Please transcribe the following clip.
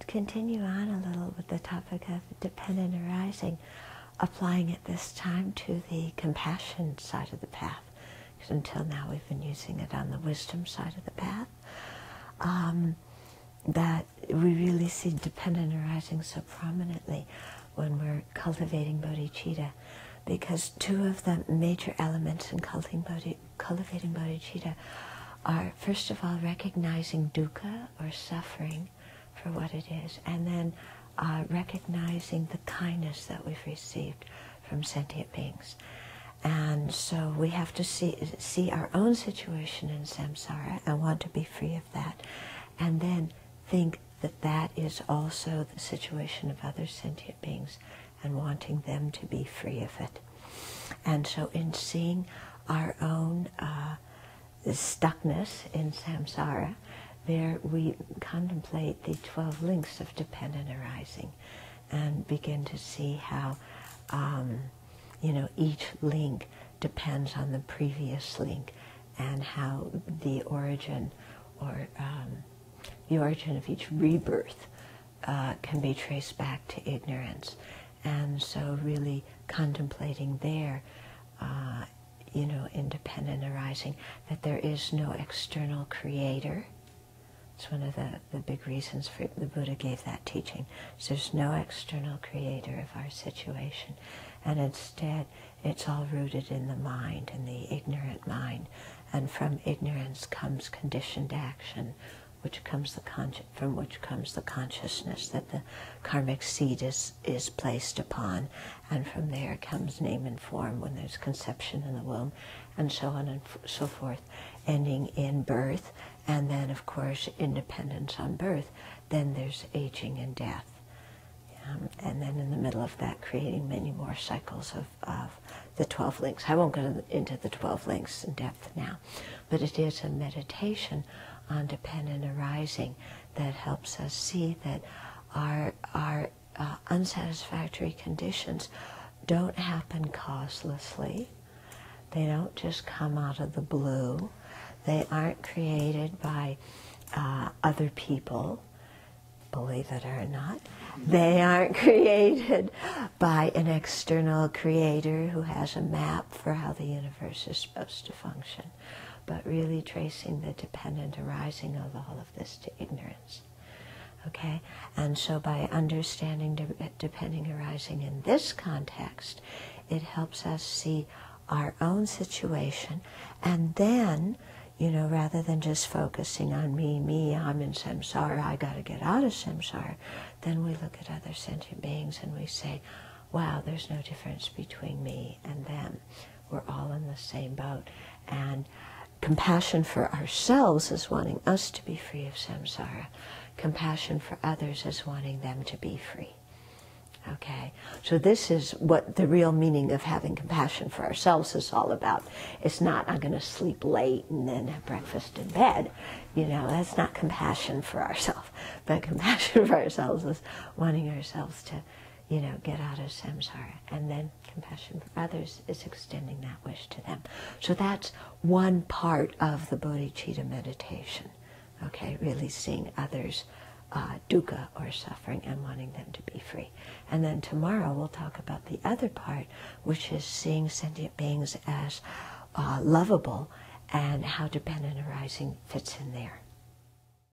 continue on a little with the topic of dependent arising, applying it this time to the compassion side of the path. Because until now we've been using it on the wisdom side of the path. That we really see dependent arising so prominently when we're cultivating bodhicitta, because two of the major elements in cultivating bodhicitta are, first of all, recognizing dukkha, or suffering, for what it is, and then recognizing the kindness that we've received from sentient beings. And so we have to see our own situation in samsara and want to be free of that, and then think that that is also the situation of other sentient beings and wanting them to be free of it. And so in seeing our own stuckness in samsara, there we contemplate the 12 links of dependent arising and begin to see how each link depends on the previous link, and how the origin of each rebirth can be traced back to ignorance. And so really contemplating there, in dependent arising, that there is no external creator. It's one of the big reasons for the Buddha gave that teaching. So there's no external creator of our situation. And instead, it's all rooted in the mind, in the ignorant mind. And from ignorance comes conditioned action, from which comes the consciousness that the karmic seed is placed upon. And from there comes name and form when there's conception in the womb, and so on and so forth, ending in birth. And then, of course, independence on birth. Then there's aging and death. And then in the middle of that, creating many more cycles of the 12 links. I won't go into the 12 links in depth now, but it is a meditation on dependent arising that helps us see that our unsatisfactory conditions don't happen causelessly. They don't just come out of the blue. They aren't created by other people, believe it or not. They aren't created by an external creator who has a map for how the universe is supposed to function, but really tracing the dependent arising of all of this to ignorance. Okay? And so by understanding depending arising in this context, it helps us see our own situation, and then, rather than just focusing on me, I'm in samsara, I got to get out of samsara, then we look at other sentient beings and we say, wow, there's no difference between me and them. We're all in the same boat. And compassion for ourselves is wanting us to be free of samsara. Compassion for others is wanting them to be free. Okay, so this is what the real meaning of having compassion for ourselves is all about. It's not, I'm going to sleep late and then have breakfast in bed. That's not compassion for ourselves. But compassion for ourselves is wanting ourselves to, get out of samsara. And then compassion for others is extending that wish to them. So that's one part of the bodhicitta meditation. Okay, really seeing others dukkha, or suffering, and wanting them to be free. And then tomorrow we'll talk about the other part, which is seeing sentient beings as lovable, and how dependent arising fits in there.